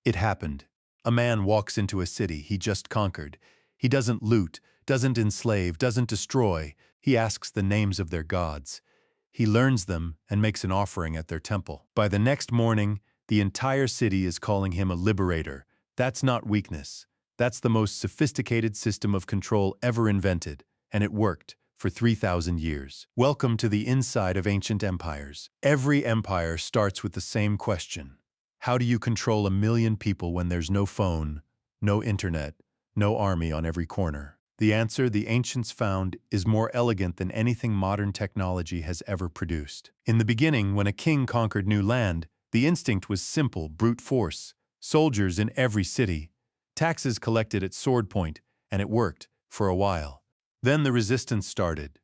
It happened. A man walks into a city he just conquered. He doesn't loot, doesn't enslave, doesn't destroy. He asks the names of their gods. He learns them and makes an offering at their temple. By the next morning, the entire city is calling him a liberator. That's not weakness. That's the most sophisticated system of control ever invented, and it worked for 3,000 years. Welcome to the inside of ancient empires. Every empire starts with the same question. How do you control 1,000,000 people when there's no phone, no internet, no army on every corner? The answer the ancients found is more elegant than anything modern technology has ever produced. In the beginning, when a king conquered new land, the instinct was simple, brute force. Soldiers in every city. Taxes collected at sword point, and it worked for a while. Then the resistance started.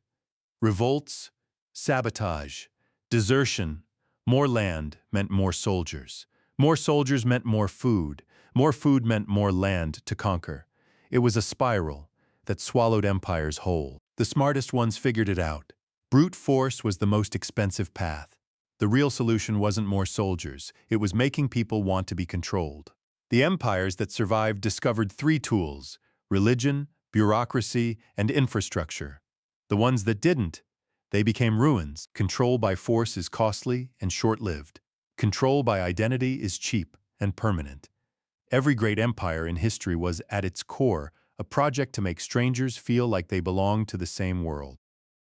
Revolts, sabotage, desertion. More land meant more soldiers. More soldiers meant more food. More food meant more land to conquer. It was a spiral that swallowed empires whole. The smartest ones figured it out. Brute force was the most expensive path. The real solution wasn't more soldiers. It was making people want to be controlled. The empires that survived discovered 3 tools: religion, bureaucracy, and infrastructure. The ones that didn't, they became ruins. Control by force is costly and short-lived. Control by identity is cheap and permanent. Every great empire in history was, at its core, a project to make strangers feel like they belonged to the same world.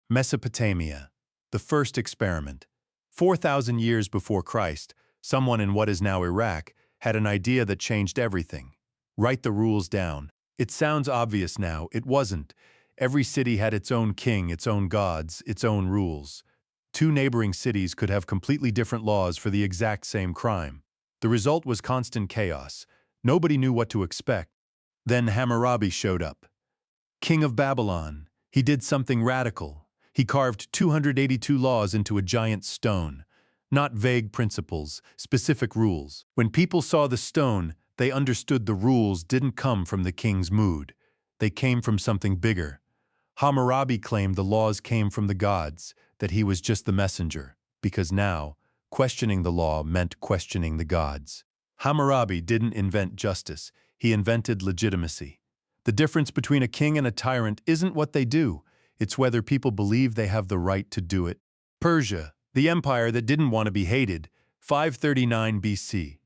Mesopotamia, the first experiment. 4,000 years before Christ, someone in what is now Iraq had an idea that changed everything. Write the rules down. It sounds obvious now. It wasn't. Every city had its own king, its own gods, its own rules. 2 neighboring cities could have completely different laws for the exact same crime. The result was constant chaos. Nobody knew what to expect. Then Hammurabi showed up. King of Babylon. He did something radical. He carved 282 laws into a giant stone. Not vague principles, specific rules. When people saw the stone, they understood the rules didn't come from the king's mood. They came from something bigger. Hammurabi claimed the laws came from the gods, that he was just the messenger, because now, questioning the law meant questioning the gods. Hammurabi didn't invent justice, he invented legitimacy. The difference between a king and a tyrant isn't what they do, it's whether people believe they have the right to do it. Persia, the empire that didn't want to be hated, 539 BC.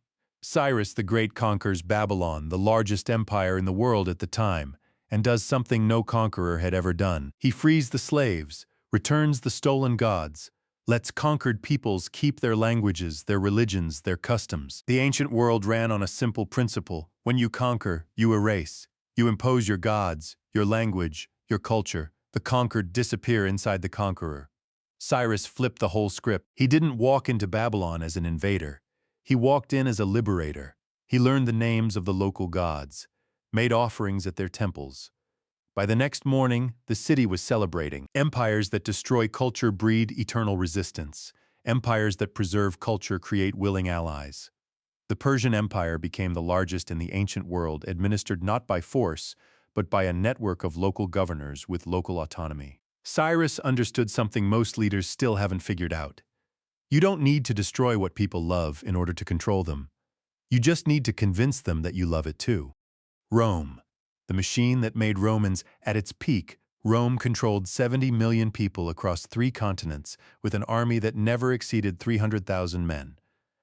Cyrus the Great conquers Babylon, the largest empire in the world at the time, and does something no conqueror had ever done. He frees the slaves, returns the stolen gods, lets conquered peoples keep their languages, their religions, their customs. The ancient world ran on a simple principle: when you conquer, you erase. You impose your gods, your language, your culture. The conquered disappear inside the conqueror. Cyrus flipped the whole script. He didn't walk into Babylon as an invader. He walked in as a liberator. He learned the names of the local gods, made offerings at their temples. By the next morning, the city was celebrating. Empires that destroy culture breed eternal resistance. Empires that preserve culture create willing allies. The Persian Empire became the largest in the ancient world, administered not by force, but by a network of local governors with local autonomy. Cyrus understood something most leaders still haven't figured out. You don't need to destroy what people love in order to control them. You just need to convince them that you love it too. Rome, the machine that made Romans at its peak. Rome controlled 70 million people across 3 continents with an army that never exceeded 300,000 men.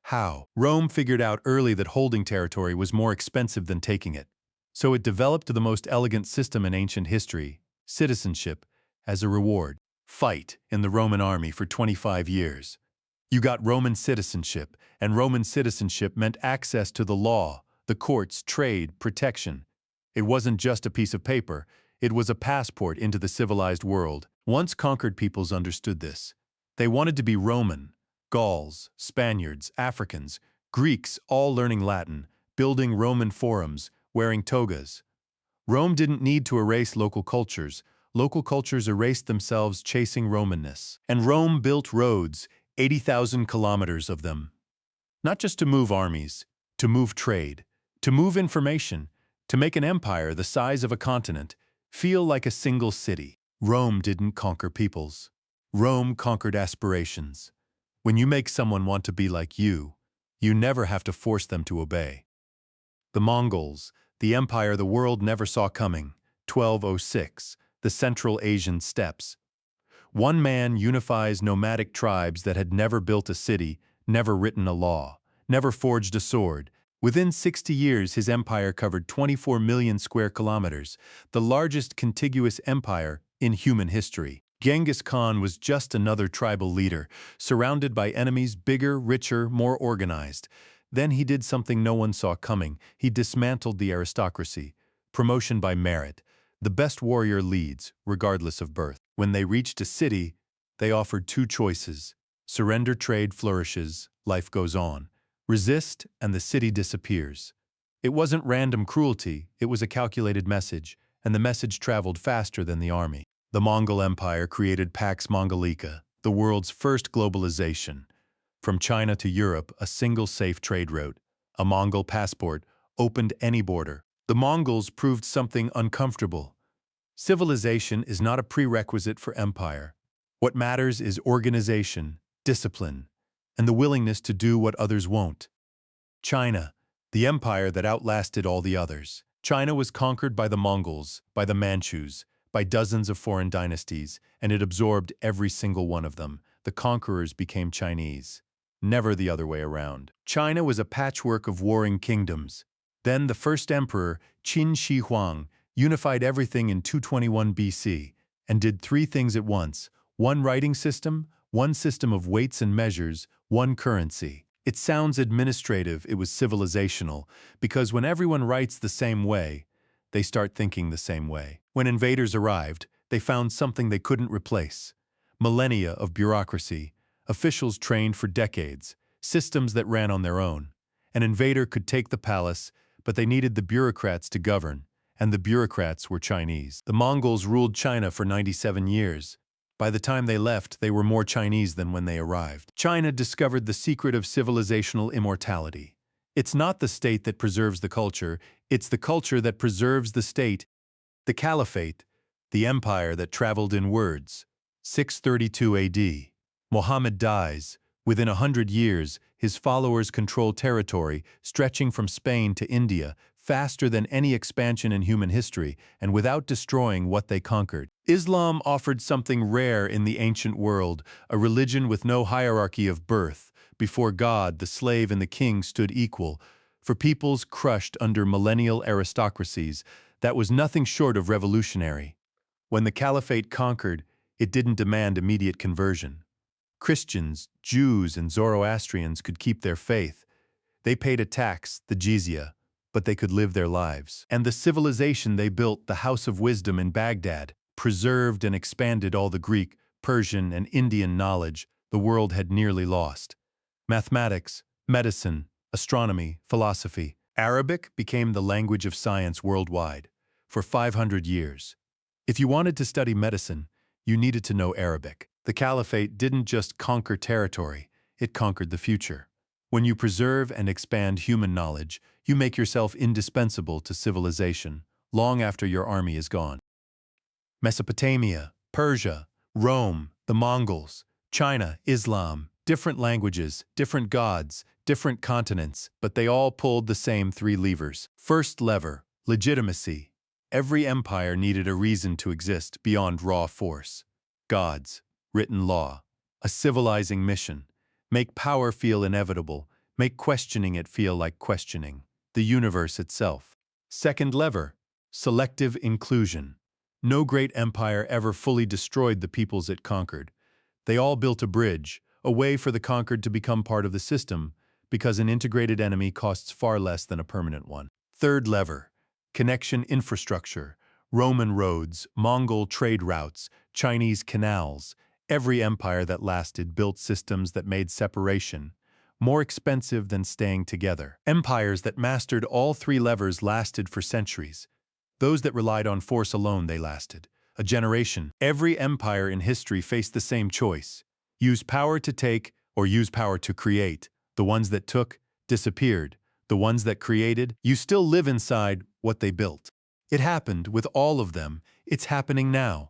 How? Rome figured out early that holding territory was more expensive than taking it. So it developed the most elegant system in ancient history: citizenship as a reward. Fight in the Roman army for 25 years. You got Roman citizenship, and Roman citizenship meant access to the law, the courts, trade, protection. It wasn't just a piece of paper, it was a passport into the civilized world. Once conquered peoples understood this. They wanted to be Roman. Gauls, Spaniards, Africans, Greeks all learning Latin, building Roman forums, wearing togas. Rome didn't need to erase local cultures. Local cultures erased themselves chasing Romanness. And Rome built roads, 80,000 kilometers of them. Not just to move armies, to move trade, to move information, to make an empire the size of a continent feel like a single city. Rome didn't conquer peoples. Rome conquered aspirations. When you make someone want to be like you never have to force them to obey. The Mongols, the empire the world never saw coming, 1206, the Central Asian steppes. One man unifies nomadic tribes that had never built a city, never written a law, never forged a sword. Within 60 years, his empire covered 24 million square kilometers, the largest contiguous empire in human history. Genghis Khan was just another tribal leader, surrounded by enemies bigger, richer, more organized. Then he did something no one saw coming. He dismantled the aristocracy. Promotion by merit. The best warrior leads, regardless of birth. When they reached a city, they offered two choices. Surrender, trade flourishes, life goes on. Resist, and the city disappears. It wasn't random cruelty, it was a calculated message, and the message traveled faster than the army. The Mongol Empire created Pax Mongolica, the world's first globalization. From China to Europe, a single safe trade route. A Mongol passport opened any border. The Mongols proved something uncomfortable. Civilization is not a prerequisite for empire. What matters is organization, discipline, and the willingness to do what others won't. China, the empire that outlasted all the others. China was conquered by the Mongols, by the Manchus, by dozens of foreign dynasties, and it absorbed every single one of them. The conquerors became Chinese. Never the other way around. China was a patchwork of warring kingdoms. Then the first emperor, Qin Shi Huang, unified everything in 221 BC and did three things at once: one writing system, one system of weights and measures, one currency. It sounds administrative, it was civilizational, because when everyone writes the same way, they start thinking the same way. When invaders arrived, they found something they couldn't replace. Millennia of bureaucracy, officials trained for decades, systems that ran on their own. An invader could take the palace, but they needed the bureaucrats to govern, and the bureaucrats were Chinese. The Mongols ruled China for 97 years. By the time they left, they were more Chinese than when they arrived. China discovered the secret of civilizational immortality. It's not the state that preserves the culture, it's the culture that preserves the state. The Caliphate, the empire that traveled in words. 632 AD. Muhammad dies. Within 100 years, his followers control territory stretching from Spain to India, faster than any expansion in human history, and without destroying what they conquered. Islam offered something rare in the ancient world, a religion with no hierarchy of birth. Before God, the slave and the king stood equal. For peoples crushed under millennial aristocracies, that was nothing short of revolutionary. When the Caliphate conquered, it didn't demand immediate conversion. Christians, Jews, and Zoroastrians could keep their faith. They paid a tax, the jizya, but they could live their lives. And the civilization they built, the House of Wisdom in Baghdad, preserved and expanded all the Greek, Persian, and Indian knowledge the world had nearly lost. Mathematics, medicine, astronomy, philosophy. Arabic became the language of science worldwide for 500 years. If you wanted to study medicine, you needed to know Arabic. The Caliphate didn't just conquer territory, it conquered the future. When you preserve and expand human knowledge, you make yourself indispensable to civilization, long after your army is gone. Mesopotamia, Persia, Rome, the Mongols, China, Islam, different languages, different gods, different continents, but they all pulled the same three levers. First lever, legitimacy. Every empire needed a reason to exist beyond raw force. Gods, written law, a civilizing mission. Make power feel inevitable, make questioning it feel like questioning the universe itself. Second lever, selective inclusion. No great empire ever fully destroyed the peoples it conquered. They all built a bridge, a way for the conquered to become part of the system, because an integrated enemy costs far less than a permanent one. Third lever, connection infrastructure. Roman roads, Mongol trade routes, Chinese canals. Every empire that lasted built systems that made separation more expensive than staying together. Empires that mastered all three levers lasted for centuries. Those that relied on force alone, they lasted a generation. Every empire in history faced the same choice: use power to take or use power to create. The ones that took disappeared. The ones that created, you still live inside what they built. It happened with all of them. It's happening now.